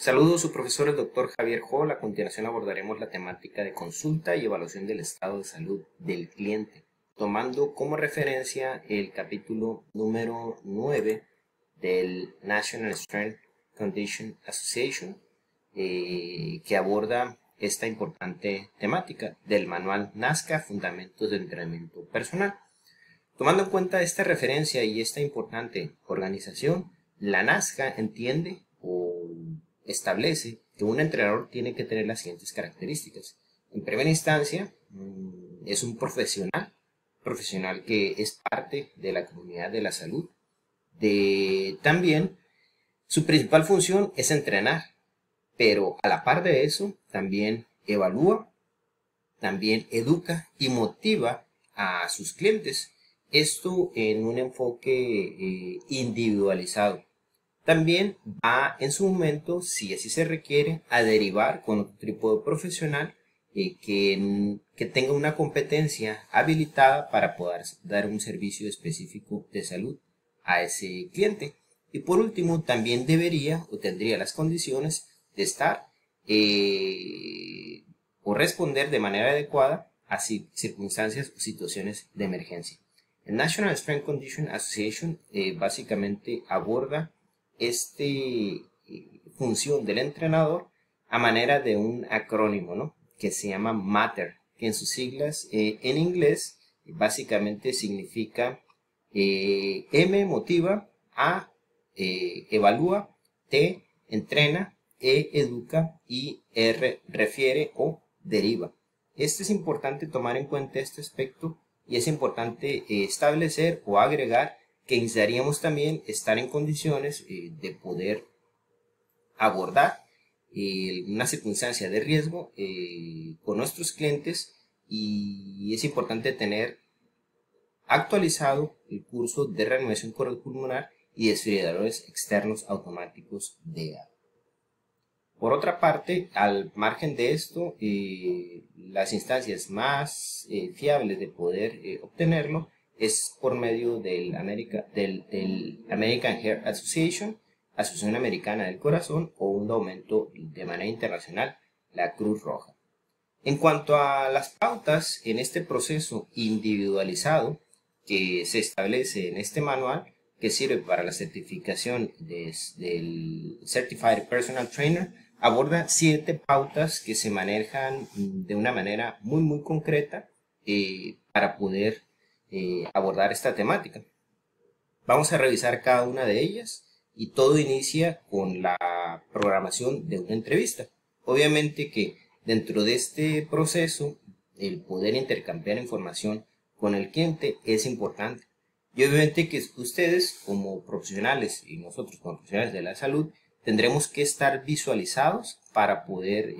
Saludos, su profesor el doctor Javier Hall. A continuación abordaremos la temática de consulta y evaluación del estado de salud del cliente, tomando como referencia el capítulo número 9 del National Strength Condition Association, que aborda esta importante temática del manual NASCA, Fundamentos de Entrenamiento Personal. Tomando en cuenta esta referencia y esta importante organización, la NASCA entiende o establece que un entrenador tiene que tener las siguientes características. En primera instancia, es un profesional que es parte de la comunidad de la salud. También, su principal función es entrenar, pero a la par de eso, también evalúa, también educa y motiva a sus clientes. Esto en un enfoque individualizado. También va en su momento, si así se requiere, a derivar con otro tipo de profesional que tenga una competencia habilitada para poder dar un servicio específico de salud a ese cliente. Y por último, también debería o tendría las condiciones de estar o responder de manera adecuada a circunstancias o situaciones de emergencia. El National Strength Condition Association básicamente aborda esta función del entrenador a manera de un acrónimo, ¿no?, que se llama MATTER, que en sus siglas en inglés básicamente significa M motiva, A evalúa, T entrena, E educa y R refiere o deriva. Es importante tomar en cuenta este aspecto y es importante establecer o agregar que necesitaríamos también estar en condiciones de poder abordar una circunstancia de riesgo con nuestros clientes, y es importante tener actualizado el curso de reanimación cardiopulmonar y desfibriladores externos automáticos de agua. Por otra parte, al margen de esto, las instancias más fiables de poder obtenerlo es por medio del American Heart Association, Asociación Americana del Corazón, o un documento de manera internacional, la Cruz Roja. En cuanto a las pautas en este proceso individualizado que se establece en este manual, que sirve para la certificación del Certified Personal Trainer, aborda 7 pautas que se manejan de una manera muy concreta para poder abordar esta temática. Vamos a revisar cada una de ellas y todo inicia con la programación de una entrevista. Obviamente que dentro de este proceso el poder intercambiar información con el cliente es importante, y obviamente que ustedes como profesionales y nosotros como profesionales de la salud tendremos que estar visualizados para poder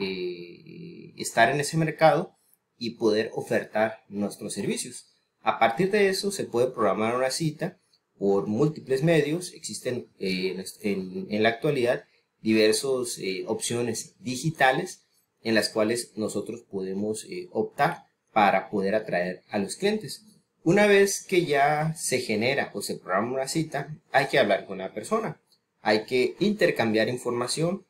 estar en ese mercado y poder ofertar nuestros servicios. A partir de eso se puede programar una cita por múltiples medios. Existen en la actualidad diversas opciones digitales en las cuales nosotros podemos optar para poder atraer a los clientes. Una vez que ya se genera o se programa una cita, hay que hablar con la persona, hay que intercambiar información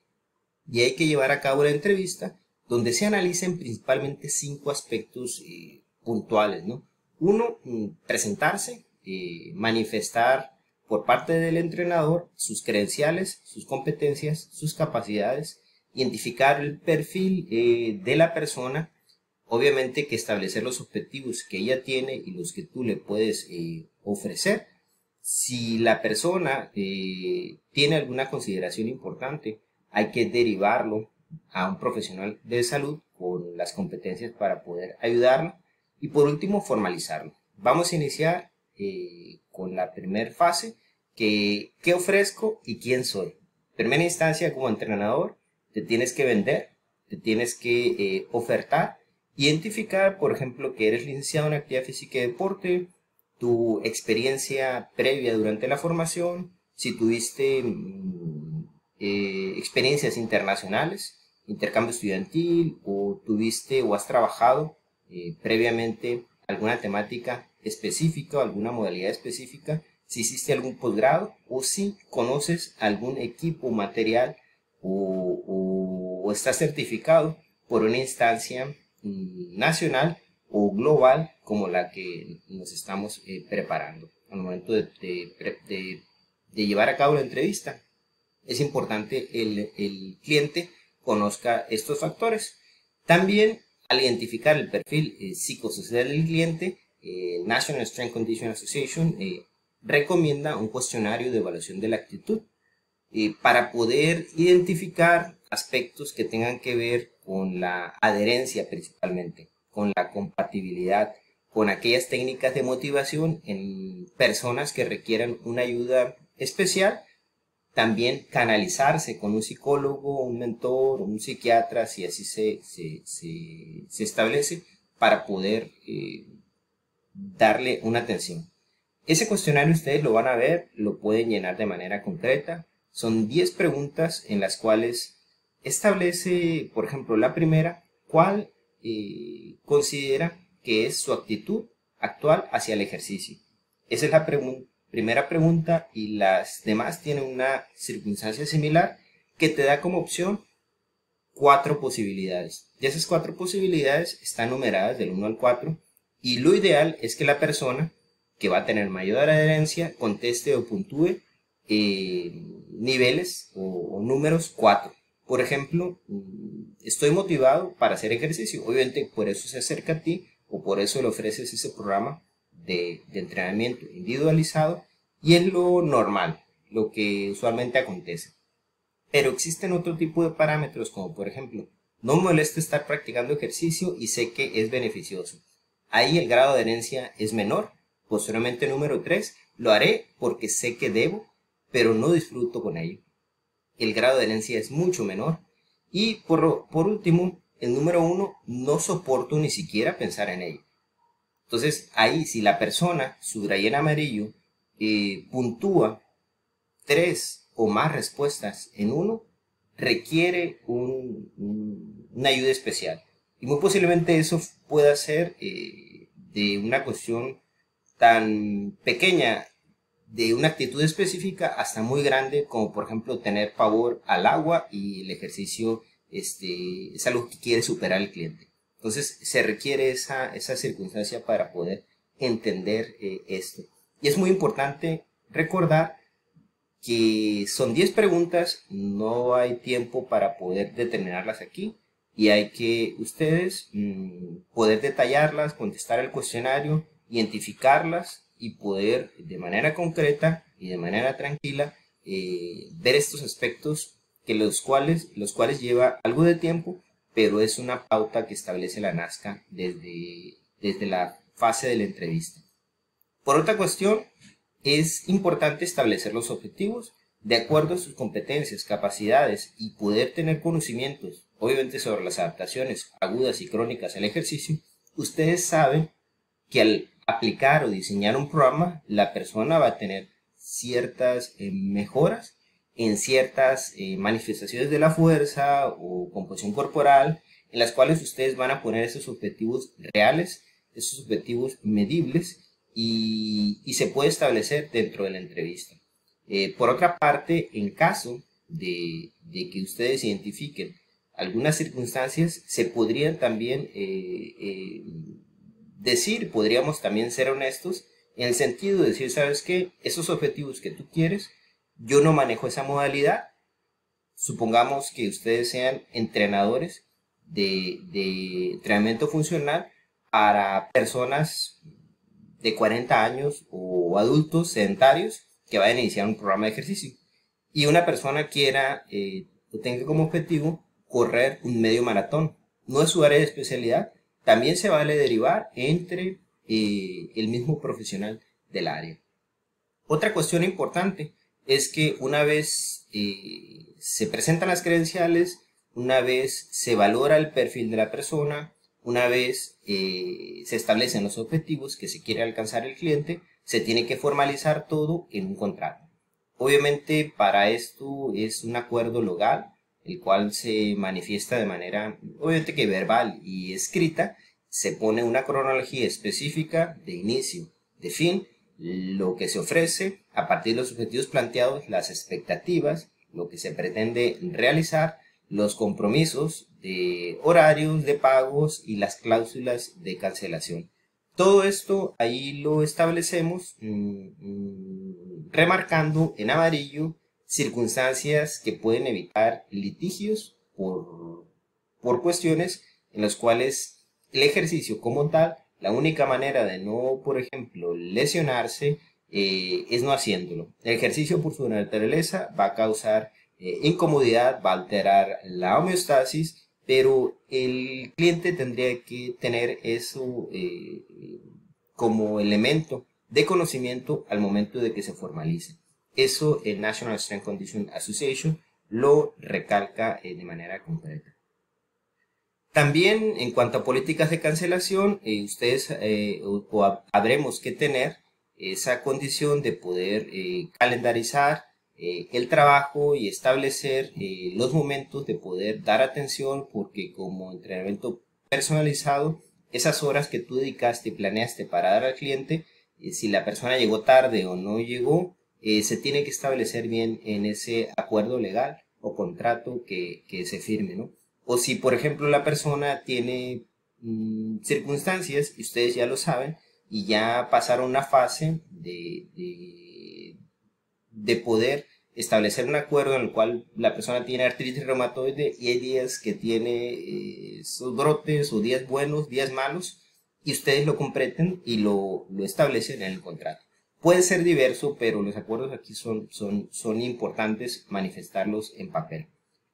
y hay que llevar a cabo la entrevista, donde se analicen principalmente 5 aspectos puntuales, ¿no? Uno, presentarse, manifestar por parte del entrenador sus credenciales, sus competencias, sus capacidades, identificar el perfil de la persona, obviamente que establecer los objetivos que ella tiene y los que tú le puedes ofrecer. Si la persona tiene alguna consideración importante, hay que derivarlo a un profesional de salud con las competencias para poder ayudarlo. Y por último, formalizarlo. Vamos a iniciar con la primera fase, ¿qué ofrezco y quién soy? Primera instancia, como entrenador, te tienes que vender, te tienes que ofertar, identificar, por ejemplo, que eres licenciado en actividad física y deporte, tu experiencia previa durante la formación, si tuviste experiencias internacionales, intercambio estudiantil, o tuviste o has trabajado previamente alguna temática específica o alguna modalidad específica, si hiciste algún posgrado o si conoces algún equipo material o está certificado por una instancia nacional o global como la que nos estamos preparando al momento de llevar a cabo la entrevista. Es importante el cliente conozca estos factores. También al identificar el perfil psicosocial del cliente, National Strength Conditioning Association recomienda un cuestionario de evaluación de la actitud para poder identificar aspectos que tengan que ver con la adherencia principalmente, con la compatibilidad, con aquellas técnicas de motivación en personas que requieran una ayuda especial. También canalizarse con un psicólogo, un mentor, un psiquiatra, si así se establece, para poder darle una atención. Ese cuestionario ustedes lo van a ver, lo pueden llenar de manera concreta. Son 10 preguntas en las cuales establece, por ejemplo, la primera, ¿cuál considera que es su actitud actual hacia el ejercicio? Esa es la primera pregunta, y las demás tienen una circunstancia similar que te da como opción 4 posibilidades. Y esas 4 posibilidades están numeradas del 1 al 4, y lo ideal es que la persona que va a tener mayor adherencia conteste o puntúe niveles o números 4. Por ejemplo, estoy motivado para hacer ejercicio. Obviamente por eso se acerca a ti, o por eso le ofreces ese programa de entrenamiento individualizado, y es lo normal, lo que usualmente acontece. Pero existen otro tipo de parámetros, como por ejemplo, no me molesta estar practicando ejercicio y sé que es beneficioso. Ahí el grado de adherencia es menor. Posteriormente, número 3, lo haré porque sé que debo, pero no disfruto con ello. El grado de adherencia es mucho menor. Y por último, el número 1, no soporto ni siquiera pensar en ello. Entonces, ahí si la persona, subrayé en amarillo, puntúa 3 o más respuestas en 1, requiere una ayuda especial. Y muy posiblemente eso pueda ser de una cuestión tan pequeña, de una actitud específica, hasta muy grande, como por ejemplo tener pavor al agua, y el ejercicio es algo que quiere superar el cliente. Entonces se requiere esa circunstancia para poder entender esto. Y es muy importante recordar que son 10 preguntas, no hay tiempo para poder determinarlas aquí, y hay que ustedes poder detallarlas, contestar el cuestionario, identificarlas y poder de manera concreta y de manera tranquila ver estos aspectos que los cuales lleva algo de tiempo, pero es una pauta que establece la NASCA desde la fase de la entrevista. Por otra cuestión, es importante establecer los objetivos de acuerdo a sus competencias, capacidades, y poder tener conocimientos, obviamente, sobre las adaptaciones agudas y crónicas al ejercicio. Ustedes saben que al aplicar o diseñar un programa, la persona va a tener ciertas mejoras en ciertas manifestaciones de la fuerza o composición corporal, en las cuales ustedes van a poner esos objetivos reales, esos objetivos medibles, y se puede establecer dentro de la entrevista. Por otra parte, en caso de que ustedes identifiquen algunas circunstancias, se podrían también podríamos también ser honestos, en el sentido de decir, ¿sabes qué? Esos objetivos que tú quieres, yo no manejo esa modalidad. Supongamos que ustedes sean entrenadores de entrenamiento funcional para personas de 40 años o adultos sedentarios que vayan a iniciar un programa de ejercicio, y una persona quiera o tenga como objetivo correr un medio maratón. No es su área de especialidad. También se vale derivar entre el mismo profesional del área. Otra cuestión importante es que una vez se presentan las credenciales, una vez se valora el perfil de la persona, una vez se establecen los objetivos que se quiere alcanzar el cliente, se tiene que formalizar todo en un contrato. Obviamente para esto es un acuerdo legal, el cual se manifiesta de manera, obviamente, que verbal y escrita. Se pone una cronología específica de inicio, de fin, lo que se ofrece a partir de los objetivos planteados, las expectativas, lo que se pretende realizar, los compromisos de horarios, de pagos y las cláusulas de cancelación. Todo esto ahí lo establecemos remarcando en amarillo circunstancias que pueden evitar litigios por cuestiones en las cuales el ejercicio como tal, la única manera de no, por ejemplo, lesionarse es no haciéndolo. El ejercicio por su naturaleza va a causar incomodidad, va a alterar la homeostasis, pero el cliente tendría que tener eso como elemento de conocimiento al momento de que se formalice. Eso el National Strength Condition Association lo recalca de manera concreta. También en cuanto a políticas de cancelación, ustedes habremos que tener esa condición de poder calendarizar el trabajo y establecer los momentos de poder dar atención, porque como entrenamiento personalizado, esas horas que tú dedicaste y planeaste para dar al cliente, si la persona llegó tarde o no llegó, se tiene que establecer bien en ese acuerdo legal o contrato que se firme, ¿no? O si, por ejemplo, la persona tiene circunstancias, y ustedes ya lo saben, y ya pasaron una fase de poder establecer un acuerdo en el cual la persona tiene artritis reumatoide y hay días que tiene esos brotes o días buenos, días malos, y ustedes lo comprenden y lo establecen en el contrato. Puede ser diverso, pero los acuerdos aquí son importantes manifestarlos en papel.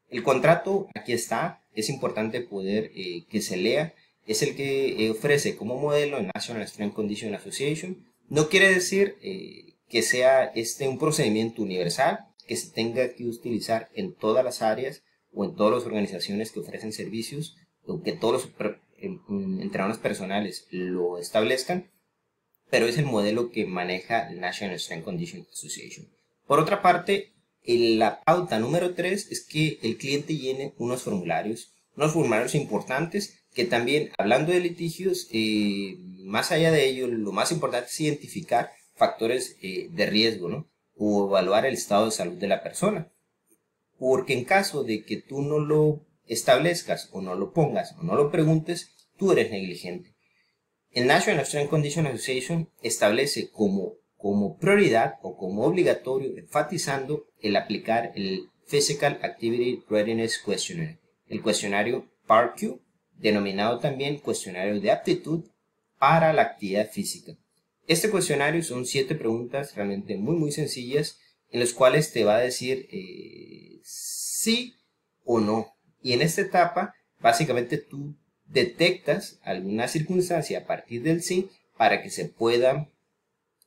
El contrato aquí está, es importante poder que se lea, es el que ofrece como modelo el National Strength Condition Association. No quiere decir que sea un procedimiento universal, que se tenga que utilizar en todas las áreas o en todas las organizaciones que ofrecen servicios, o que todos los entrenadores personales lo establezcan, pero es el modelo que maneja el National Strength Condition Association. Por otra parte, la pauta número 3 es que el cliente llene unos formularios importantes, que también, hablando de litigios, más allá de ello, lo más importante es identificar factores de riesgo, ¿no? O evaluar el estado de salud de la persona. Porque en caso de que tú no lo establezcas, o no lo pongas, o no lo preguntes, tú eres negligente. El National Strength Condition Association establece como prioridad o como obligatorio, enfatizando el aplicar el Physical Activity Readiness Questionnaire, el cuestionario PARQ, denominado también cuestionario de aptitud para la actividad física. Este cuestionario son 7 preguntas realmente muy sencillas, en las cuales te va a decir sí o no. Y en esta etapa, básicamente tú detectas alguna circunstancia a partir del sí para que se pueda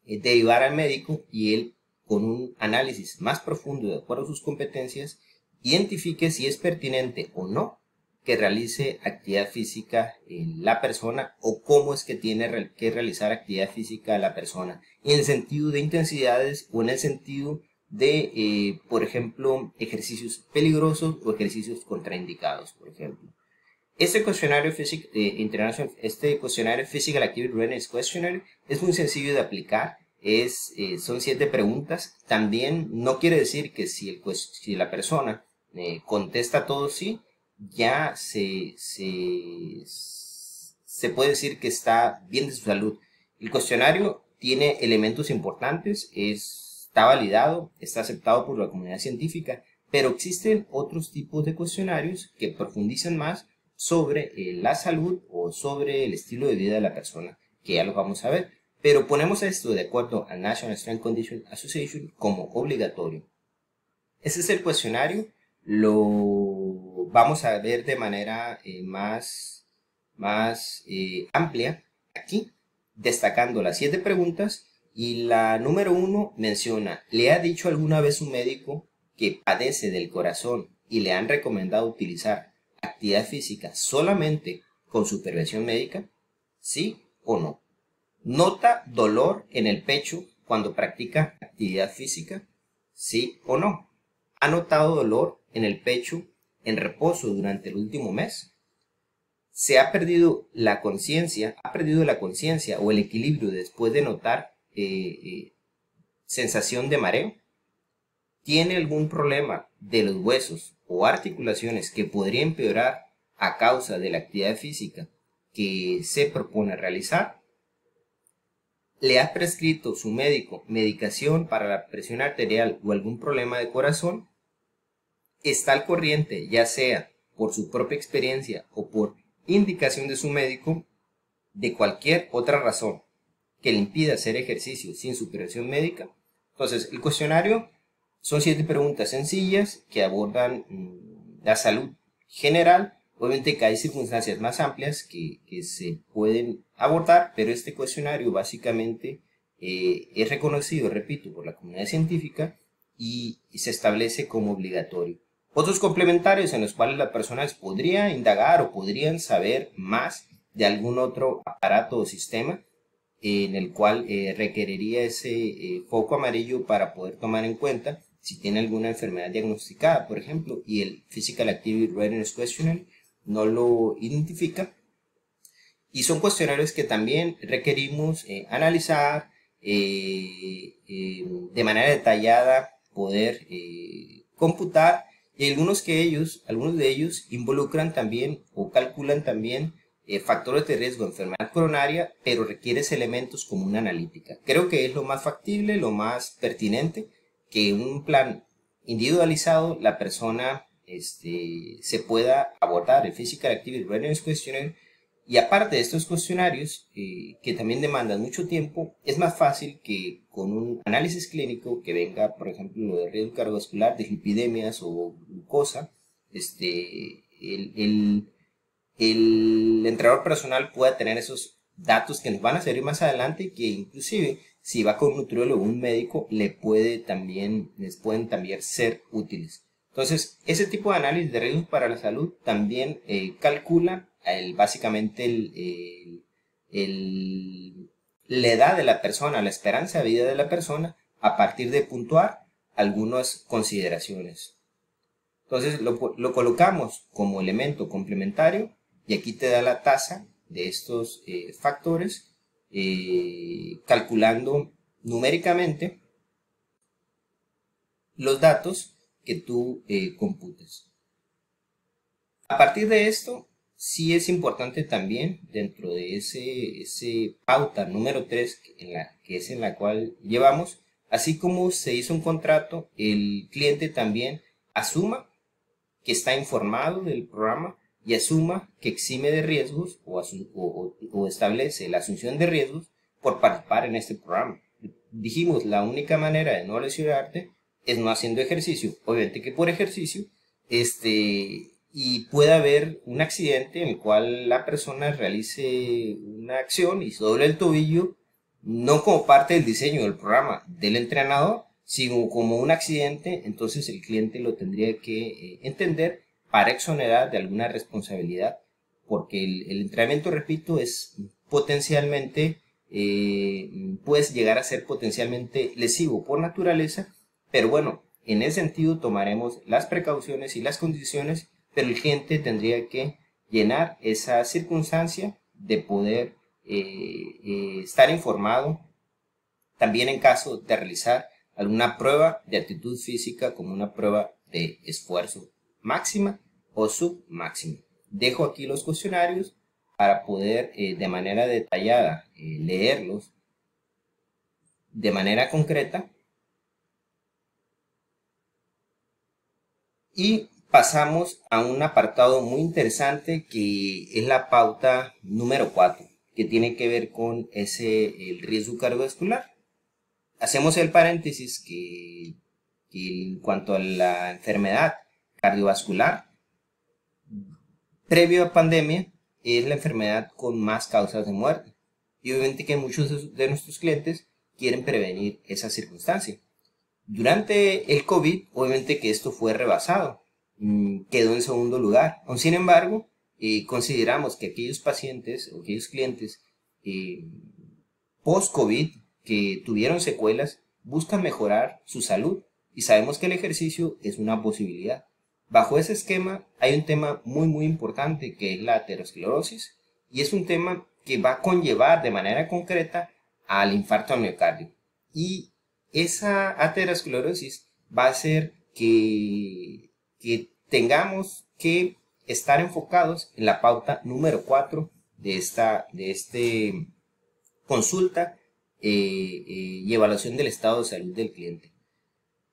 derivar al médico y él, con un análisis más profundo de acuerdo a sus competencias, identifique si es pertinente o no que realice actividad física la persona, o cómo es que tiene que realizar actividad física la persona, en el sentido de intensidades o en el sentido de, por ejemplo, ejercicios peligrosos o ejercicios contraindicados, por ejemplo. Este cuestionario Physical Activity Readiness Questionnaire es muy sencillo de aplicar. Son 7 preguntas. También no quiere decir que si la persona contesta todo sí, ya se puede decir que está bien de su salud. El cuestionario tiene elementos importantes, está validado, está aceptado por la comunidad científica, pero existen otros tipos de cuestionarios que profundizan más sobre la salud o sobre el estilo de vida de la persona, que ya lo vamos a ver. Pero ponemos esto de acuerdo al National Strength Condition Association como obligatorio. Ese es el cuestionario. Lo vamos a ver de manera más amplia aquí, destacando las 7 preguntas. Y la número 1 menciona: ¿le ha dicho alguna vez un médico que padece del corazón y le han recomendado utilizar actividad física solamente con supervisión médica? ¿Sí o no? ¿Nota dolor en el pecho cuando practica actividad física? ¿Sí o no? ¿Ha notado dolor en el pecho en reposo durante el último mes? ¿Se ha perdido la conciencia? ¿Ha perdido la conciencia o el equilibrio después de notar sensación de mareo? ¿Tiene algún problema de los huesos o articulaciones que podría empeorar a causa de la actividad física que se propone realizar, le ha prescrito su médico medicación para la presión arterial o algún problema de corazón, está al corriente, ya sea por su propia experiencia o por indicación de su médico, de cualquier otra razón que le impida hacer ejercicio sin supervisión médica. Entonces, el cuestionario son 7 preguntas sencillas que abordan la salud general. Obviamente que hay circunstancias más amplias que se pueden abordar, pero este cuestionario básicamente es reconocido, repito, por la comunidad científica y se establece como obligatorio. Otros complementarios en los cuales las personas podrían indagar o podrían saber más de algún otro aparato o sistema en el cual requeriría ese foco amarillo para poder tomar en cuenta si tiene alguna enfermedad diagnosticada, por ejemplo, y el Physical Activity Readiness Questionnaire no lo identifica. Y son cuestionarios que también requerimos analizar de manera detallada, poder computar, y algunos de ellos involucran también o calculan también factores de riesgo de enfermedad coronaria, pero requieres elementos como una analítica. Creo que es lo más factible, lo más pertinente, que en un plan individualizado la persona se pueda abordar el Physical Activity Readiness Questionnaire. Y aparte de estos cuestionarios, que también demandan mucho tiempo, es más fácil que con un análisis clínico que venga, por ejemplo, lo de riesgo cardiovascular, de lipidemias o glucosa, el entrenador personal pueda tener esos datos que nos van a servir más adelante, que inclusive si va con un nutriólogo o un médico les pueden también ser útiles. Entonces, ese tipo de análisis de riesgos para la salud también calcula básicamente la edad de la persona, la esperanza de vida de la persona, a partir de puntuar algunas consideraciones. Entonces lo colocamos como elemento complementario y aquí te da la tasa de estos factores, calculando numéricamente los datos que tú computes. A partir de esto, sí es importante también, dentro de ese pauta número 3, que es en la cual llevamos, así como se hizo un contrato, el cliente también asuma que está informado del programa y asuma que exime de riesgos o establece la asunción de riesgos por participar en este programa. Dijimos, la única manera de no lesionarte es no haciendo ejercicio. Obviamente que por ejercicio, y puede haber un accidente en el cual la persona realice una acción y se doble el tobillo, no como parte del diseño del programa del entrenador, sino como un accidente. Entonces el cliente lo tendría que entender para exonerar de alguna responsabilidad, porque el entrenamiento, repito, es potencialmente, puede llegar a ser potencialmente lesivo por naturaleza, pero bueno, en ese sentido tomaremos las precauciones y las condiciones, pero el cliente tendría que llenar esa circunstancia de poder estar informado también en caso de realizar alguna prueba de aptitud física, como una prueba de esfuerzo máxima o submáxima. Dejo aquí los cuestionarios para poder de manera detallada leerlos de manera concreta, y pasamos a un apartado muy interesante que es la pauta número 4, que tiene que ver con el riesgo cardiovascular. Hacemos el paréntesis que en cuanto a la enfermedad cardiovascular, previo a pandemia, es la enfermedad con más causas de muerte. Y obviamente que muchos de nuestros clientes quieren prevenir esa circunstancia. Durante el COVID, obviamente que esto fue rebasado, quedó en segundo lugar. Aún sin embargo, consideramos que aquellos pacientes o aquellos clientes post-COVID que tuvieron secuelas buscan mejorar su salud y sabemos que el ejercicio es una posibilidad. Bajo ese esquema hay un tema muy importante, que es la aterosclerosis, y es un tema que va a conllevar de manera concreta al infarto al miocardio. Y esa aterosclerosis va a hacer que tengamos que estar enfocados en la pauta número 4 de este consulta y evaluación del estado de salud del cliente.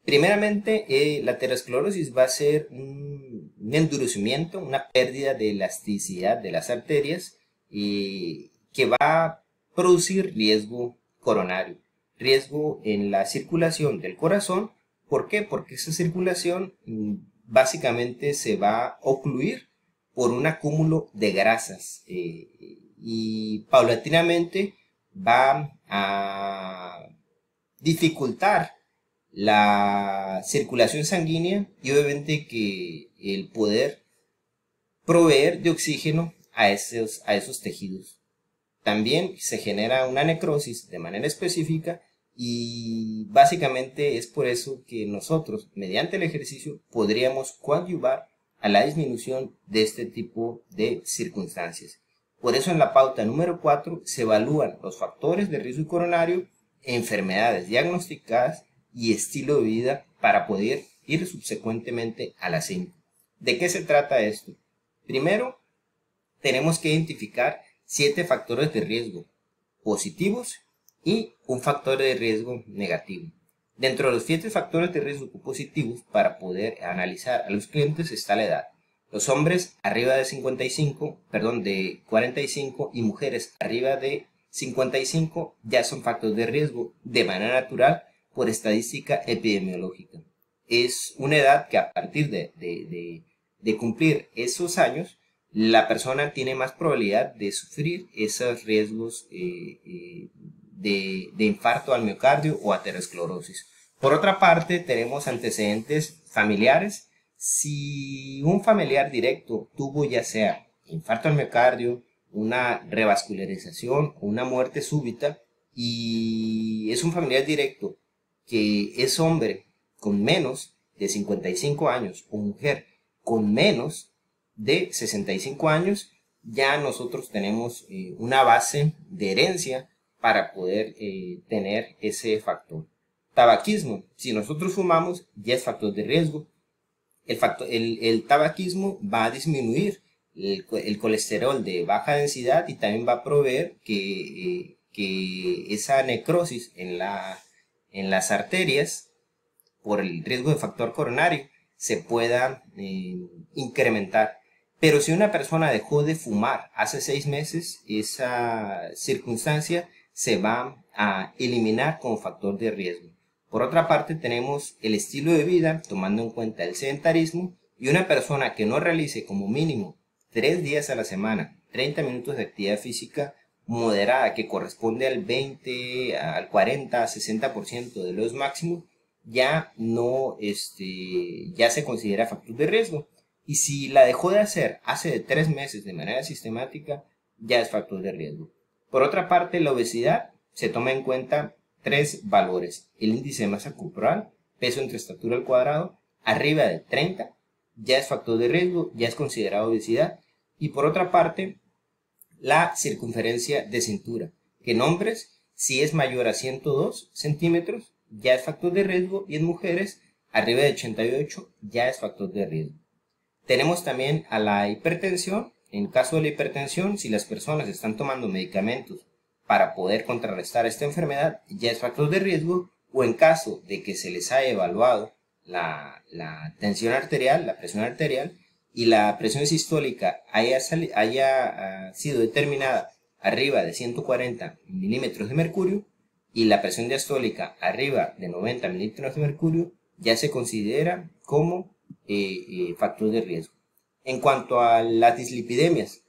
Primeramente, la aterosclerosis va a ser un endurecimiento, una pérdida de elasticidad de las arterias que va a producir riesgo coronario, riesgo en la circulación del corazón. ¿Por qué? Porque esa circulación básicamente se va a ocluir por un acúmulo de grasas y paulatinamente va a dificultar la circulación sanguínea y obviamente que el poder proveer de oxígeno a esos tejidos. También se genera una necrosis de manera específica y básicamente es por eso que nosotros, mediante el ejercicio, podríamos coadyuvar a la disminución de este tipo de circunstancias. Por eso en la pauta número 4 se evalúan los factores de riesgo coronario, enfermedades diagnosticadas y estilo de vida para poder ir subsecuentemente a la 5. ¿De qué se trata esto? Primero, tenemos que identificar 7 factores de riesgo positivos y un factor de riesgo negativo. Dentro de los 7 factores de riesgo positivos, para poder analizar a los clientes está la edad. Los hombres arriba de 45 y mujeres arriba de 55 ya son factores de riesgo de manera natural por estadística epidemiológica. Es una edad que a partir de cumplir esos años, la persona tiene más probabilidad de sufrir esos riesgos de infarto al miocardio o aterosclerosis. Por otra parte, tenemos antecedentes familiares. Si un familiar directo tuvo ya sea infarto al miocardio, una revascularización o una muerte súbita, y es un familiar directo que es hombre con menos de 55 años o mujer con menos de 65 años, ya nosotros tenemos una base de herencia para poder tener ese factor. Tabaquismo, si nosotros fumamos, ya es factor de riesgo. El tabaquismo va a disminuir el colesterol de baja densidad y también va a proveer que esa necrosis en las arterias por el riesgo de factor coronario se pueda incrementar. Pero si una persona dejó de fumar hace 6 meses, esa circunstancia se va a eliminar como factor de riesgo. Por otra parte, tenemos el estilo de vida, tomando en cuenta el sedentarismo, y una persona que no realice como mínimo 3 días a la semana 30 minutos de actividad física moderada, que corresponde al 20, al 40, 60% de los máximos, ya no ya se considera factor de riesgo. Y si la dejó de hacer hace de 3 meses de manera sistemática, ya es factor de riesgo. Por otra parte, la obesidad se toma en cuenta 3 valores: el índice de masa corporal, peso entre estatura al cuadrado, arriba de 30, ya es factor de riesgo, ya es considerado obesidad. Y por otra parte, la circunferencia de cintura, que en hombres, si es mayor a 102 centímetros, ya es factor de riesgo, y en mujeres, arriba de 88, ya es factor de riesgo. Tenemos también a la hipertensión. En caso de la hipertensión, si las personas están tomando medicamentos para poder contrarrestar esta enfermedad, ya es factor de riesgo, o en caso de que se les haya evaluado la tensión arterial, la presión arterial, y la presión sistólica haya sido determinada arriba de 140 milímetros de mercurio, y la presión diastólica arriba de 90 milímetros de mercurio, ya se considera como factor de riesgo. En cuanto a las dislipidemias,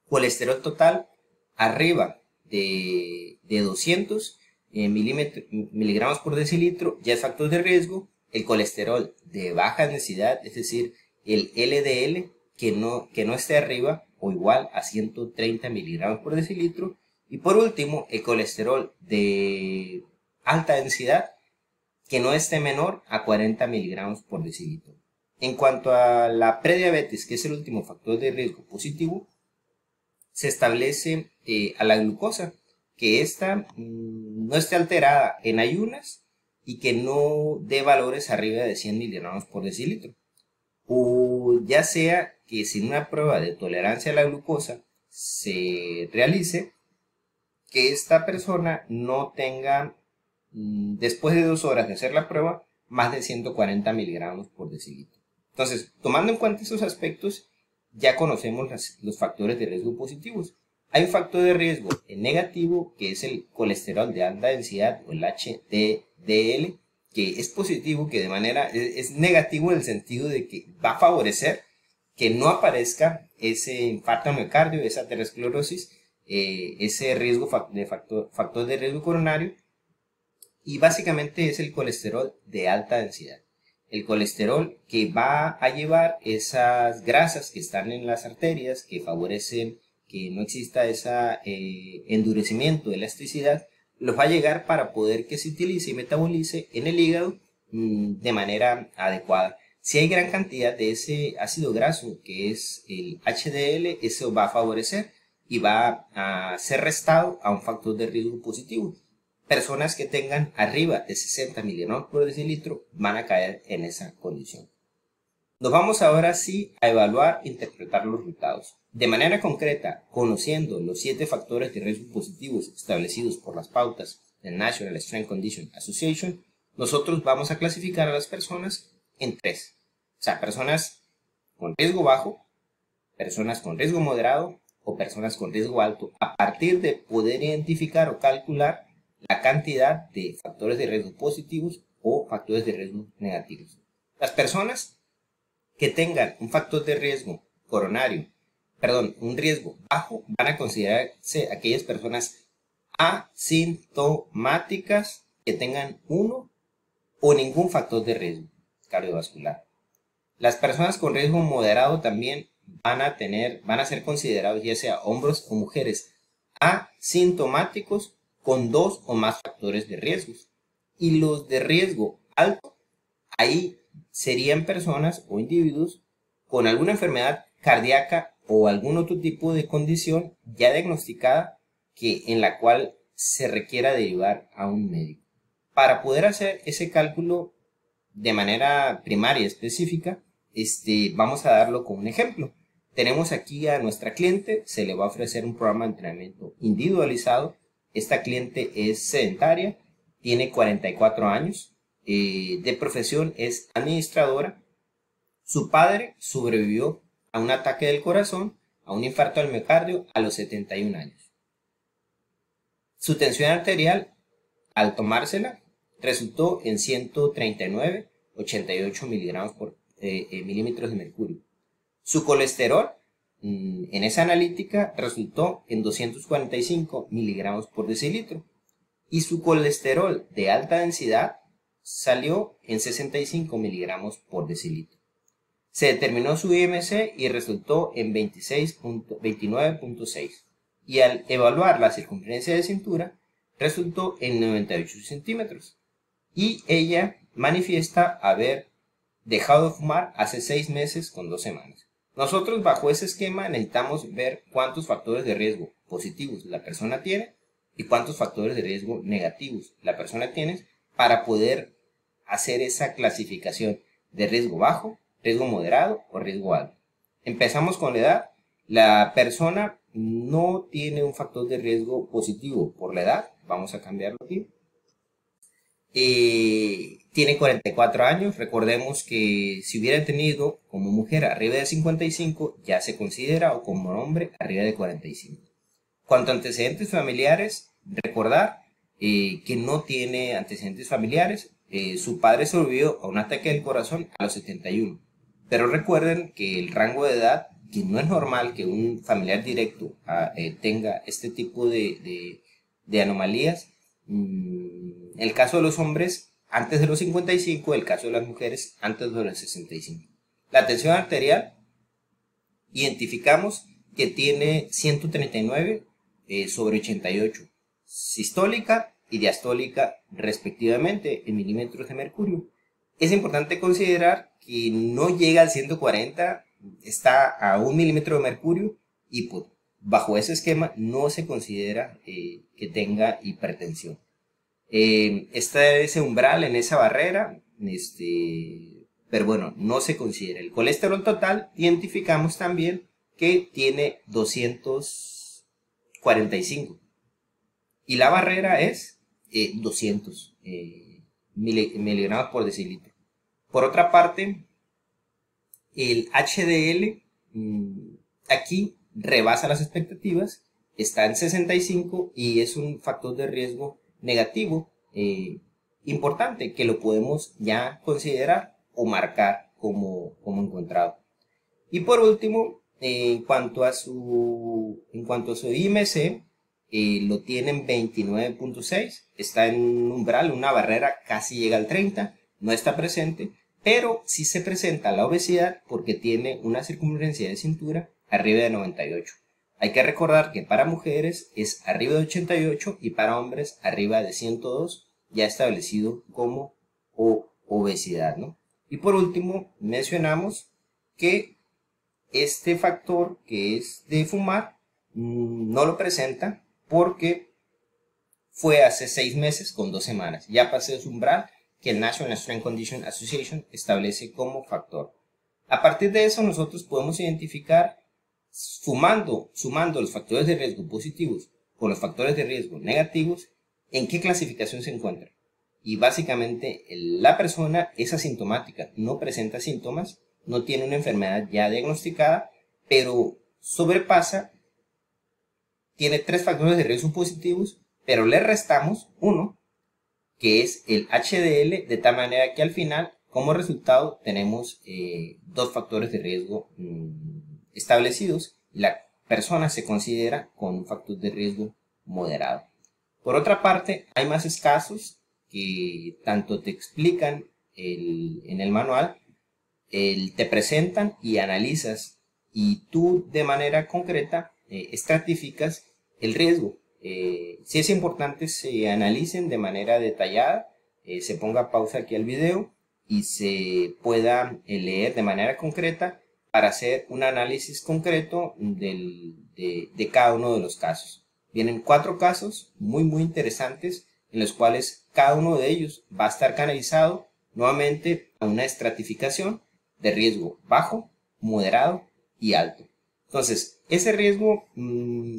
colesterol total arriba de 200 miligramos por decilitro ya es factor de riesgo. El colesterol de baja densidad, es decir, el LDL, que no esté arriba o igual a 130 miligramos por decilitro. Y por último, el colesterol de alta densidad, que no esté menor a 40 miligramos por decilitro. En cuanto a la prediabetes, que es el último factor de riesgo positivo, se establece a la glucosa, que esta no esté alterada en ayunas y que no dé valores arriba de 100 miligramos por decilitro. O ya sea que si una prueba de tolerancia a la glucosa se realice, que esta persona no tenga, después de 2 horas de hacer la prueba, más de 140 miligramos por decilitro. Entonces, tomando en cuenta esos aspectos, ya conocemos los factores de riesgo positivos. Hay un factor de riesgo negativo, que es el colesterol de alta densidad o el HDL, que es positivo, que de manera es negativo en el sentido de que va a favorecer que no aparezca ese infarto al miocardio, esa aterosclerosis, ese riesgo factor de riesgo coronario, y básicamente es el colesterol de alta densidad. El colesterol que va a llevar esas grasas que están en las arterias, que favorecen que no exista ese endurecimiento, elasticidad, los va a llegar para poder que se utilice y metabolice en el hígado de manera adecuada. Si hay gran cantidad de ese ácido graso, que es el HDL, eso va a favorecer y va a ser restado a un factor de riesgo positivo. Personas que tengan arriba de 60 miligramos por decilitro van a caer en esa condición. Nos vamos ahora sí a evaluar e interpretar los resultados. De manera concreta, conociendo los 7 factores de riesgo positivos establecidos por las pautas del National Strength Condition Association, nosotros vamos a clasificar a las personas en 3. O sea, personas con riesgo bajo, personas con riesgo moderado o personas con riesgo alto, a partir de poder identificar o calcular la cantidad de factores de riesgo positivos o factores de riesgo negativos. Las personas que tengan un factor de riesgo coronario, un riesgo bajo, van a considerarse aquellas personas asintomáticas que tengan uno o ningún factor de riesgo cardiovascular. Las personas con riesgo moderado también van a ser considerados, ya sea hombres o mujeres, asintomáticos con 2 o más factores de riesgos. Y los de riesgo alto, ahí serían personas o individuos con alguna enfermedad cardíaca o algún otro tipo de condición ya diagnosticada en la cual se requiera derivar a un médico. Para poder hacer ese cálculo de manera primaria específica, vamos a darlo con un ejemplo. Tenemos aquí a nuestra cliente, se le va a ofrecer un programa de entrenamiento individualizado. Esta cliente es sedentaria, tiene 44 años, de profesión es administradora. Su padre sobrevivió a un ataque del corazón, a un infarto al miocardio a los 71 años. Su tensión arterial, al tomársela, resultó en 139,88 miligramos por milímetros de mercurio. Su colesterol, en esa analítica, resultó en 245 miligramos por decilitro. Y su colesterol de alta densidad salió en 65 miligramos por decilitro. Se determinó su IMC y resultó en 29.6. Y al evaluar la circunferencia de cintura, resultó en 98 centímetros. Y ella manifiesta haber dejado de fumar hace 6 meses con 2 semanas. Nosotros bajo ese esquema necesitamos ver cuántos factores de riesgo positivos la persona tiene y cuántos factores de riesgo negativos la persona tiene para poder hacer esa clasificación de riesgo bajo, riesgo moderado o riesgo alto. Empezamos con la edad. La persona no tiene un factor de riesgo positivo por la edad. Vamos a cambiarlo aquí. Tiene 44 años. Recordemos que si hubiera tenido como mujer arriba de 55, ya se considera, o como hombre arriba de 45. Cuanto a antecedentes familiares, recordar que no tiene antecedentes familiares. Su padre sobrevivió a un ataque del corazón a los 71. Pero recuerden que el rango de edad, que no es normal que un familiar directo tenga este tipo de anomalías. El caso de los hombres antes de los 55, el caso de las mujeres antes de los 65. La tensión arterial, identificamos que tiene 139 sobre 88, sistólica y diastólica respectivamente en milímetros de mercurio. Es importante considerar que no llega al 140, está a 1 milímetro de mercurio y bajo ese esquema no se considera que tenga hipertensión. Está ese umbral, en esa barrera, pero bueno, no se considera. El colesterol total, identificamos también que tiene 245 y la barrera es 200 miligramos por decilitro. Por otra parte, el HDL aquí rebasa las expectativas, está en 65 y es un factor de riesgo negativo importante que lo podemos ya considerar o marcar como encontrado. Y por último, en cuanto a su IMC, lo tienen 29.6, está en un umbral, una barrera casi llega al 30, no está presente, pero sí se presenta la obesidad porque tiene una circunferencia de cintura arriba de 98. Hay que recordar que para mujeres es arriba de 88 y para hombres arriba de 102, ya establecido como obesidad, ¿no? Y por último, mencionamos que este factor que es de fumar no lo presenta porque fue hace 6 meses con 2 semanas. Ya pasé ese umbral que el National Strength Condition Association establece como factor. A partir de eso nosotros podemos identificar, sumando los factores de riesgo positivos con los factores de riesgo negativos, en qué clasificación se encuentra. Y básicamente la persona es asintomática, no presenta síntomas, no tiene una enfermedad ya diagnosticada, pero sobrepasa, tiene 3 factores de riesgo positivos, pero le restamos uno, que es el HDL, de tal manera que al final, como resultado, tenemos 2 factores de riesgo establecidos. La persona se considera con un factor de riesgo moderado. Por otra parte, hay más casos que tanto te explican en el manual, te presentan y analizas, y tú de manera concreta estratificas el riesgo. Sí es importante se analicen de manera detallada, se ponga pausa aquí al video y se pueda leer de manera concreta para hacer un análisis concreto de cada uno de los casos. Vienen 4 casos muy interesantes en los cuales cada uno de ellos va a estar canalizado nuevamente a una estratificación de riesgo bajo, moderado y alto. Entonces, ese riesgo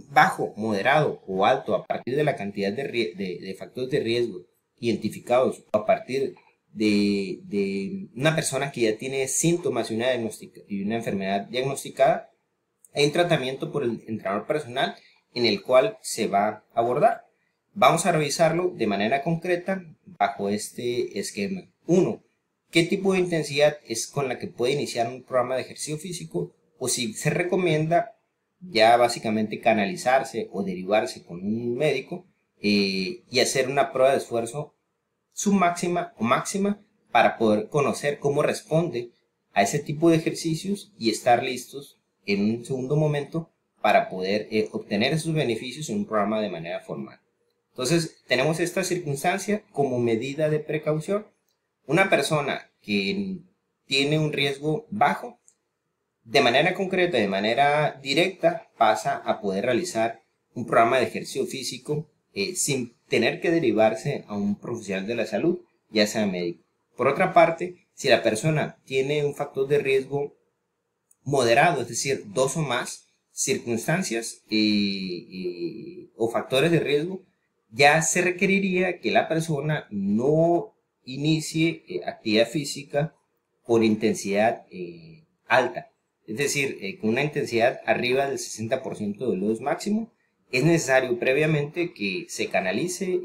bajo, moderado o alto a partir de la cantidad de factores de riesgo identificados a partir de una persona que ya tiene síntomas y una enfermedad diagnosticada, hay un tratamiento por el entrenador personal en el cual se va a abordar. Vamos a revisarlo de manera concreta bajo este esquema. 1. ¿Qué tipo de intensidad es con la que puede iniciar un programa de ejercicio físico? O si se recomienda ya básicamente canalizarse o derivarse con un médico y hacer una prueba de esfuerzo submáxima o máxima para poder conocer cómo responde a ese tipo de ejercicios y estar listos en un segundo momento para poder obtener esos beneficios en un programa de manera formal. Entonces, tenemos esta circunstancia como medida de precaución. Una persona que tiene un riesgo bajo, de manera concreta, de manera directa, pasa a poder realizar un programa de ejercicio físico sin tener que derivarse a un profesional de la salud, ya sea médico. Por otra parte, si la persona tiene un factor de riesgo moderado, es decir, 2 o más circunstancias o factores de riesgo, ya se requeriría que la persona no inicie actividad física con intensidad alta. Es decir, con una intensidad arriba del 60% del VO2 máximo. Es necesario previamente que se canalice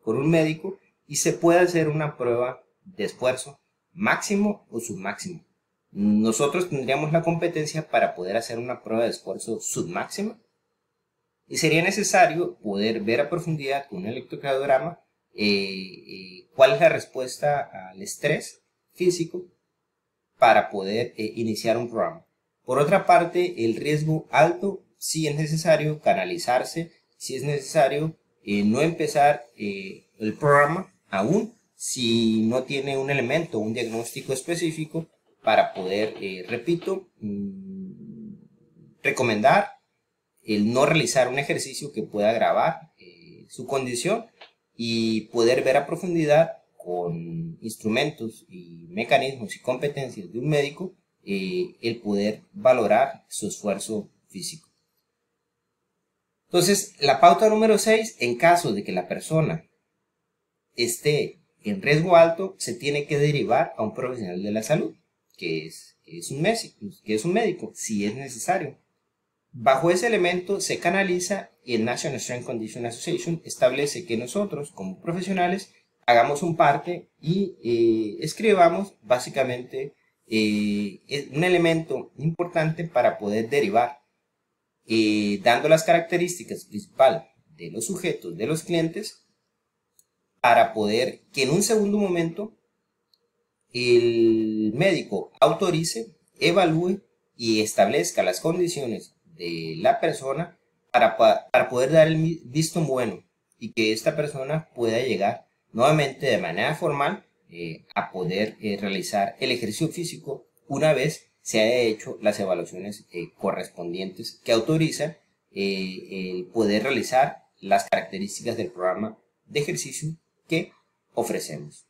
con un médico y se pueda hacer una prueba de esfuerzo máximo o submáximo. Nosotros tendríamos la competencia para poder hacer una prueba de esfuerzo submáxima y sería necesario poder ver a profundidad con un electrocardiograma cuál es la respuesta al estrés físico para poder iniciar un programa. Por otra parte, el riesgo alto, sí es necesario canalizarse, sí es necesario no empezar el programa aún si no tiene un elemento, un diagnóstico específico para poder, repito, recomendar el no realizar un ejercicio que pueda agravar su condición y poder ver a profundidad con instrumentos y mecanismos y competencias de un médico el poder valorar su esfuerzo físico. Entonces, la pauta número 6, en caso de que la persona esté en riesgo alto, se tiene que derivar a un profesional de la salud, que es un médico, si es necesario. Bajo ese elemento se canaliza y el National Strength Conditioning Association establece que nosotros, como profesionales, hagamos un parte y escribamos básicamente un elemento importante para poder derivar, dando las características principales de los sujetos, de los clientes, para poder que en un segundo momento el médico autorice, evalúe y establezca las condiciones de la persona para poder dar el visto bueno y que esta persona pueda llegar nuevamente de manera formal a poder realizar el ejercicio físico una vez se haya hecho las evaluaciones correspondientes que autorizan el poder realizar las características del programa de ejercicio que ofrecemos.